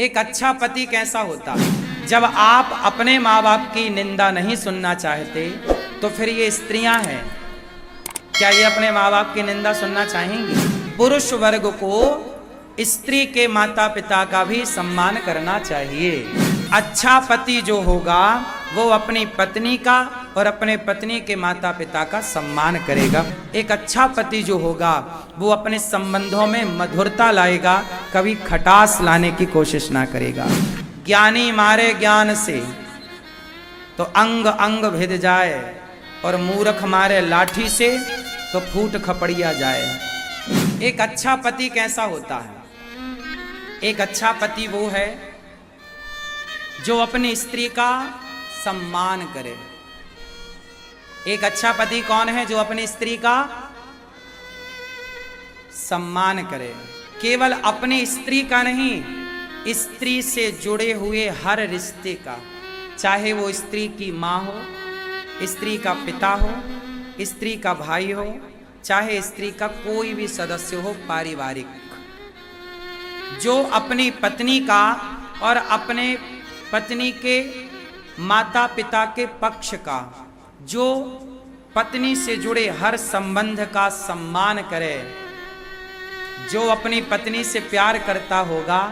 एक अच्छा पति कैसा होता है? जब आप अपने माँ बाप की निंदा नहीं सुनना चाहते तो फिर ये स्त्रियां हैं, क्या ये अपने माँ बाप की निंदा सुनना चाहेंगी? पुरुष वर्ग को स्त्री के माता पिता का भी सम्मान करना चाहिए। अच्छा पति जो होगा वो अपनी पत्नी का और अपने पत्नी के माता पिता का सम्मान करेगा। एक अच्छा पति जो होगा वो अपने संबंधों में मधुरता लाएगा, कभी खटास लाने की कोशिश ना करेगा। ज्ञानी मारे ज्ञान से तो अंग अंग भिद जाए और मूर्ख मारे लाठी से तो फूट खपड़िया जाए। एक अच्छा पति कैसा होता है? एक अच्छा पति वो है जो अपनी स्त्री का सम्मान करे। एक अच्छा पति कौन है? जो अपनी स्त्री का सम्मान करे। केवल अपनी स्त्री का नहीं, स्त्री से जुड़े हुए हर रिश्ते का, चाहे वो स्त्री की माँ हो, स्त्री का पिता हो, स्त्री का भाई हो, चाहे स्त्री का कोई भी सदस्य हो पारिवारिक, जो अपनी पत्नी का और अपने पत्नी के माता पिता के पक्ष का, जो पत्नी से जुड़े हर संबंध का सम्मान करे, जो अपनी पत्नी से प्यार करता होगा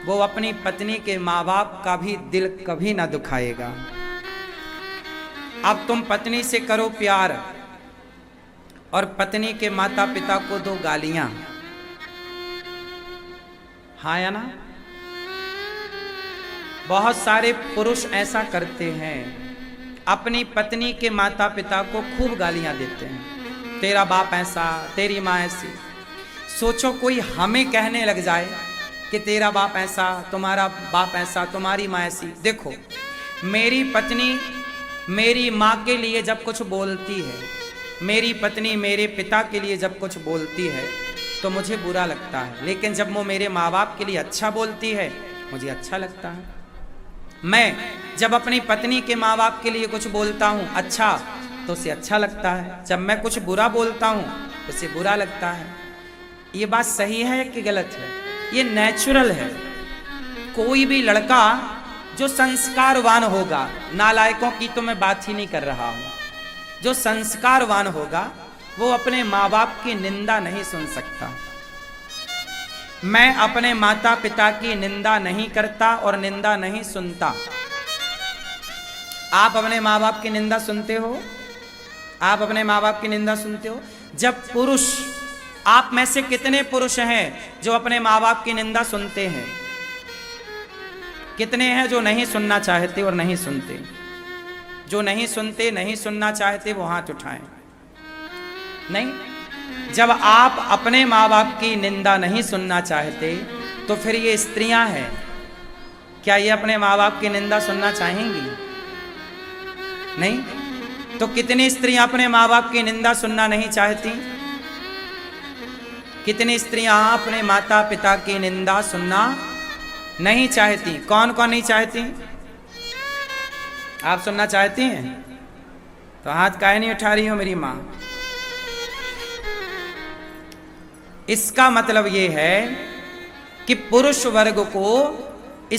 वो अपनी पत्नी के माँ बाप का भी दिल कभी ना दुखाएगा। अब तुम पत्नी से करो प्यार और पत्नी के माता पिता को दो गालियां, हाँ या ना? बहुत सारे पुरुष ऐसा करते हैं, अपनी पत्नी के माता पिता को खूब गालियां देते हैं, तेरा बाप ऐसा, तेरी माँ ऐसी। सोचो कोई हमें कहने लग जाए कि तेरा बाप ऐसा, तुम्हारा बाप ऐसा, तुम्हारी माँ ऐसी। देखो, मेरी पत्नी मेरी माँ के लिए जब कुछ बोलती है, मेरी पत्नी मेरे पिता के लिए जब कुछ बोलती है तो मुझे बुरा लगता है, लेकिन जब वो मेरे माँ बाप के लिए अच्छा बोलती है मुझे अच्छा लगता है। मैं जब अपनी पत्नी के माँ बाप के लिए कुछ बोलता हूँ अच्छा तो उसे अच्छा लगता है, जब मैं कुछ बुरा बोलता हूँ तो उसे बुरा लगता है। ये बात सही है कि गलत है? ये नेचुरल है। कोई भी लड़का जो संस्कारवान होगा, नालायकों की तो मैं बात ही नहीं कर रहा हूं, जो संस्कारवान होगा वो अपने माँ बाप की निंदा नहीं सुन सकता। मैं अपने माता पिता की निंदा नहीं करता और निंदा नहीं सुनता। आप अपने माँ बाप की निंदा सुनते हो? आप अपने माँ बाप की निंदा सुनते हो? जब पुरुष, आप में से कितने पुरुष हैं जो अपने माँ बाप की निंदा सुनते हैं? कितने हैं जो नहीं सुनना चाहते और नहीं सुनते? जो नहीं सुनते, नहीं सुनना चाहते वो हाथ उठाएं। नहीं, जब आप अपने माँ बाप की निंदा नहीं सुनना चाहते तो फिर ये स्त्रियां हैं, क्या ये अपने माँ बाप की निंदा सुनना चाहेंगी? नहीं। तो कितनी स्त्रियां अपने माँ बाप की निंदा सुनना नहीं चाहती? कितनी स्त्रियां अपने माता पिता की निंदा सुनना नहीं चाहती? कौन कौन नहीं चाहती? आप सुनना चाहती हैं तो हाथ काहे नहीं उठा रही हो मेरी मां? इसका मतलब यह है कि पुरुष वर्ग को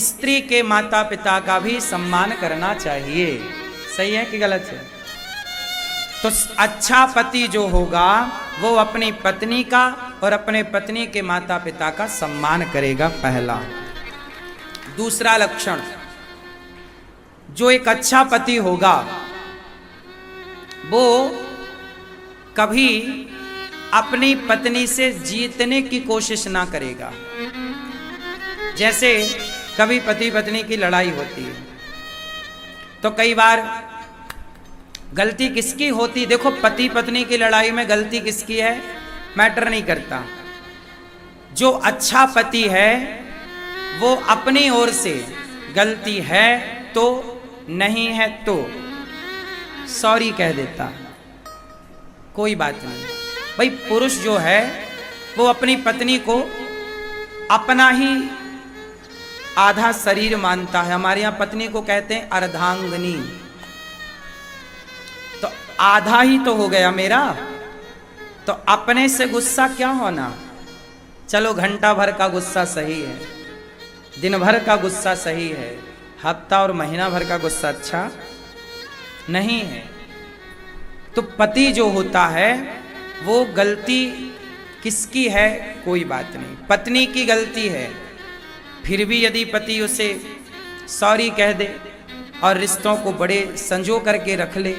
स्त्री के माता पिता का भी सम्मान करना चाहिए। सही है कि गलत है? तो अच्छा पति जो होगा वो अपनी पत्नी का और अपने पत्नी के माता पिता का सम्मान करेगा, पहला। दूसरा लक्षण, जो एक अच्छा पति होगा वो कभी अपनी पत्नी से जीतने की कोशिश ना करेगा। जैसे कभी पति पत्नी की लड़ाई होती है तो कई बार गलती किसकी होती? देखो, पति पत्नी की लड़ाई में गलती किसकी है मैटर नहीं करता। जो अच्छा पति है वो अपनी ओर से गलती है तो, नहीं है तो सॉरी कह देता, कोई बात नहीं। भाई पुरुष जो है वो अपनी पत्नी को अपना ही आधा शरीर मानता है। हमारे यहाँ पत्नी को कहते हैं अर्धांगिनी, तो आधा ही तो हो गया मेरा, तो अपने से गुस्सा क्या होना? चलो घंटा भर का गुस्सा सही है, दिन भर का गुस्सा सही है, हफ्ता और महीना भर का गुस्सा अच्छा नहीं है। तो पति जो होता है वो गलती किसकी है? कोई बात नहीं, पत्नी की गलती है। फिर भी यदि पति उसे सॉरी कह दे और रिश्तों को बड़े संजो करके रख ले,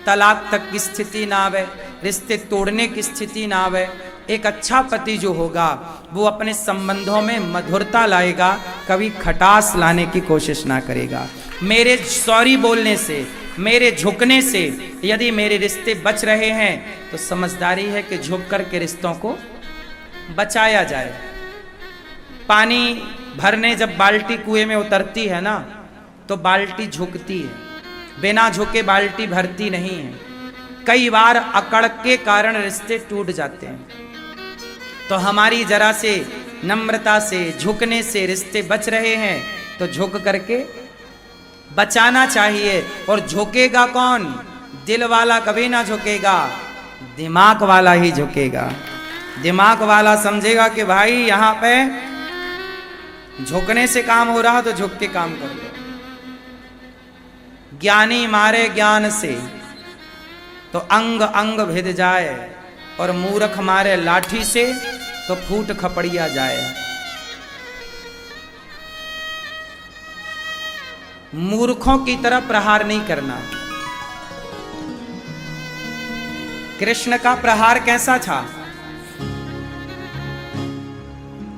तलाक तक की स्थिति ना आवे, रिश्ते तोड़ने की स्थिति ना आवे, एक अच्छा पति जो होगा वो अपने संबंधों में मधुरता लाएगा, कभी खटास लाने की कोशिश ना करेगा। मेरे सॉरी बोलने से, मेरे झुकने से यदि मेरे रिश्ते बच रहे हैं तो समझदारी है कि झुक करके रिश्तों को बचाया जाए। पानी भरने जब बाल्टी कुएं में उतरती है ना तो बाल्टी झुकती है, बिना झुके बाल्टी भरती नहीं है। कई बार अकड़ के कारण रिश्ते टूट जाते हैं। तो हमारी जरा से नम्रता से, झुकने से रिश्ते बच रहे हैं तो झुक करके बचाना चाहिए। और झुकेगा कौन? दिल वाला कभी ना झुकेगा, दिमाग वाला ही झुकेगा। दिमाग वाला समझेगा कि भाई यहां पे झुकने से काम हो रहा तो झुक के काम कर लो। ज्ञानी मारे ज्ञान से तो अंग अंग भिद जाए, और मूर्ख मारे लाठी से तो फूट खपड़िया जाए। मूर्खों की तरह प्रहार नहीं करना। कृष्ण का प्रहार कैसा था?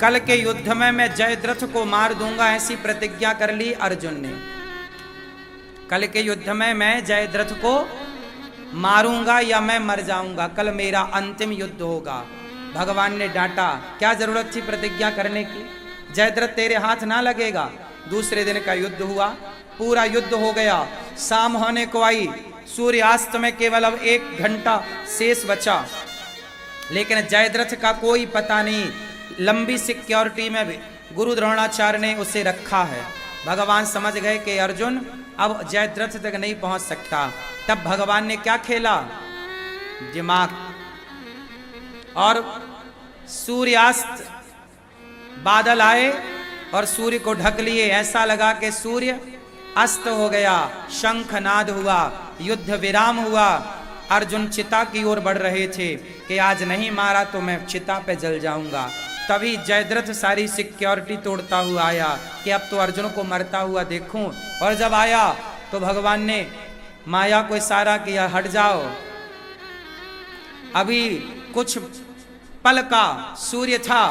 कल के युद्ध में मैं जयद्रथ को मार दूंगा, ऐसी प्रतिज्ञा कर ली अर्जुन ने। कल के युद्ध में मैं जयद्रथ को मारूंगा या मैं मर जाऊंगा, कल मेरा अंतिम युद्ध होगा। भगवान ने डांटा, क्या जरूरत थी प्रतिज्ञा करने की? जयद्रथ तेरे हाथ ना लगेगा। दूसरे दिन का युद्ध हुआ, पूरा युद्ध हो गया, शाम होने को आई, सूर्यास्त में केवल अब 1 घंटा शेष बचा, लेकिन जयद्रथ का कोई पता नहीं। लंबी सिक्योरिटी में भी गुरु द्रोणाचार्य ने उसे रखा है। भगवान समझ गए कि अर्जुन अब जयद्रथ तक नहीं पहुंच सकता। तब भगवान ने क्या खेला? दिमाग। और सूर्यास्त, बादल आए और सूर्य को ढक लिए। ऐसा लगा कि सूर्य अस्त हो गया, शंखनाद हुआ, युद्ध विराम हुआ। अर्जुन चिता की ओर बढ़ रहे थे कि आज नहीं मारा तो मैं चिता पे जल जाऊंगा। तभी जयद्रथ सारी सिक्योरिटी तोड़ता हुआ आया कि अब तो अर्जुन को मरता हुआ देखूं। और जब आया तो भगवान ने माया को इशारा किया, हट जाओ, अभी कुछ पल का सूर्य था,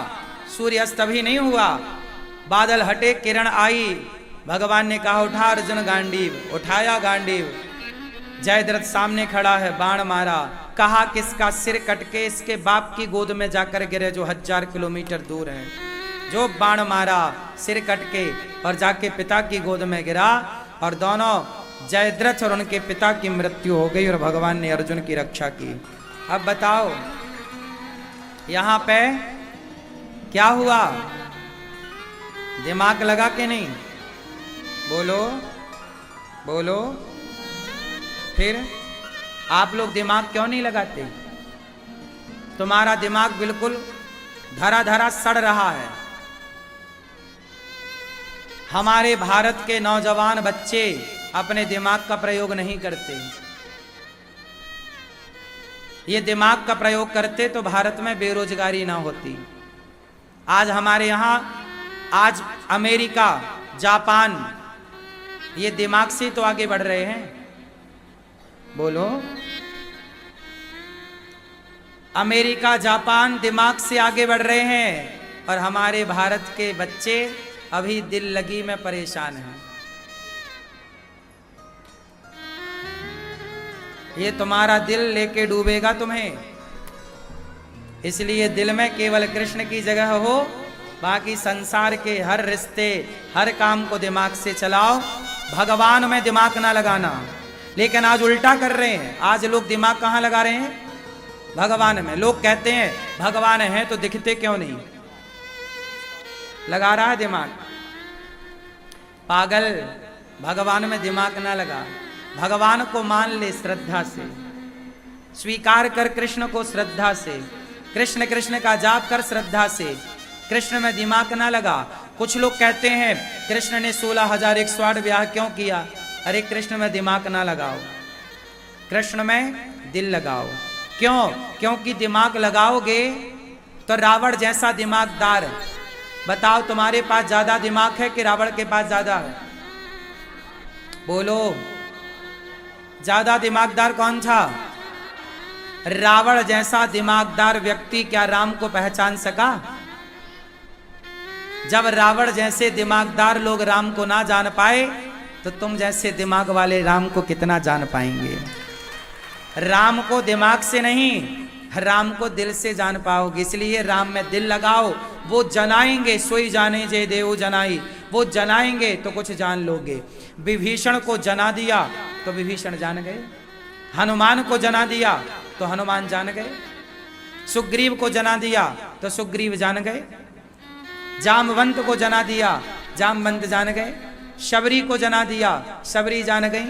सूर्य अस्त अभी नहीं हुआ। बादल हटे, किरण आई, भगवान ने कहा उठा अर्जुन गांडीव। उठाया गांडीव, जयद्रथ सामने खड़ा है, बाण मारा, कहा किसका सिर कटके इसके बाप की गोद में जाकर गिरे जो 1000 किलोमीटर दूर है। जो बाण मारा, सिर कटके और जाके पिता की गोद में गिरा, और दोनों जयद्रथ और उनके पिता की मृत्यु हो गई और भगवान ने अर्जुन की रक्षा की। अब बताओ यहां पे क्या हुआ? दिमाग लगा के नहीं? बोलो बोलो। फिर आप लोग दिमाग क्यों नहीं लगाते? तुम्हारा दिमाग बिल्कुल धरा धरा सड़ रहा है। हमारे भारत के नौजवान बच्चे अपने दिमाग का प्रयोग नहीं करते। ये दिमाग का प्रयोग करते तो भारत में बेरोजगारी ना होती। आज हमारे यहां, आज अमेरिका, जापान, ये दिमाग से तो आगे बढ़ रहे हैं। बोलो, अमेरिका, जापान दिमाग से आगे बढ़ रहे हैं, और हमारे भारत के बच्चे अभी दिल लगी में परेशान हैं। ये तुम्हारा दिल लेके डूबेगा तुम्हें। इसलिए दिल में केवल कृष्ण की जगह हो, बाकी संसार के हर रिश्ते, हर काम को दिमाग से चलाओ, भगवान में दिमाग ना लगाना। लेकिन आज उल्टा कर रहे हैं। आज लोग दिमाग कहाँ लगा रहे हैं? भगवान में। लोग कहते हैं भगवान है तो दिखते क्यों नहीं? लगा रहा है दिमाग। पागल, भगवान में दिमाग ना लगा। भगवान को मान ले श्रद्धा से, स्वीकार कर कृष्ण को श्रद्धा से, कृष्ण कृष्ण का जाप कर श्रद्धा से। कृष्ण में दिमाग ना लगा कुछ लोग कहते हैं कृष्ण ने 16,108 ब्याह क्यों किया? अरे कृष्ण में दिमाग ना लगाओ, कृष्ण में दिल लगाओ। क्यों? क्योंकि दिमाग लगाओगे तो रावण जैसा दिमागदार, बताओ तुम्हारे पास ज्यादा दिमाग है कि रावण के पास ज्यादा है? बोलो, ज्यादा दिमागदार कौन था? रावण जैसा दिमागदार व्यक्ति क्या राम को पहचान सका? जब रावण जैसे दिमागदार लोग राम को ना जान पाए तो तुम जैसे दिमाग वाले राम को कितना जान पाएंगे? राम को दिमाग से नहीं, राम को दिल से जान पाओगे। इसलिए राम में दिल लगाओ, वो जनाएंगे सोई जाने जे देव जनाई, वो जनाएंगे तो कुछ जान लोगे। विभीषण को जना दिया तो विभीषण जान गए, हनुमान को जना दिया तो हनुमान जान गए, सुग्रीव को जना दिया तो सुग्रीव जान गए, जामवंत को जना दिया जामवंत जान गए, शबरी को जना दिया शबरी जान गई,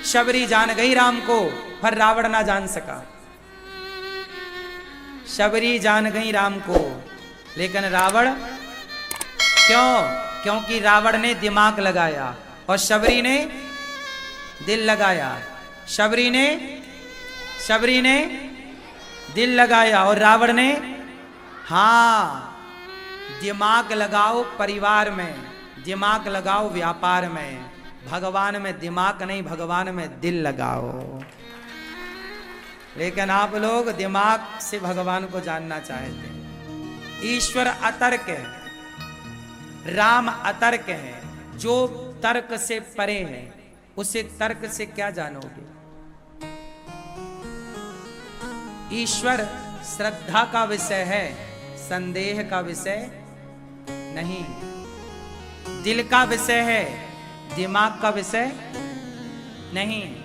शबरी जान गई राम को, पर रावण ना जान सका। शबरी जान गई राम को, लेकिन रावण क्यों? क्योंकि रावण ने दिमाग लगाया और शबरी ने दिल लगाया। शबरी ने दिल लगाया और रावण ने, हाँ, दिमाग लगाओ परिवार में, दिमाग लगाओ व्यापार में, भगवान में दिमाग नहीं, भगवान में दिल लगाओ। लेकिन आप लोग दिमाग से भगवान को जानना चाहते हैं। ईश्वर अतर्क है, राम अतर्क है। जो तर्क से परे है उसे तर्क से क्या जानोगे? ईश्वर श्रद्धा का विषय है, संदेह का विषय नहीं। दिल का विषय है, दिमाग का विषय नहीं।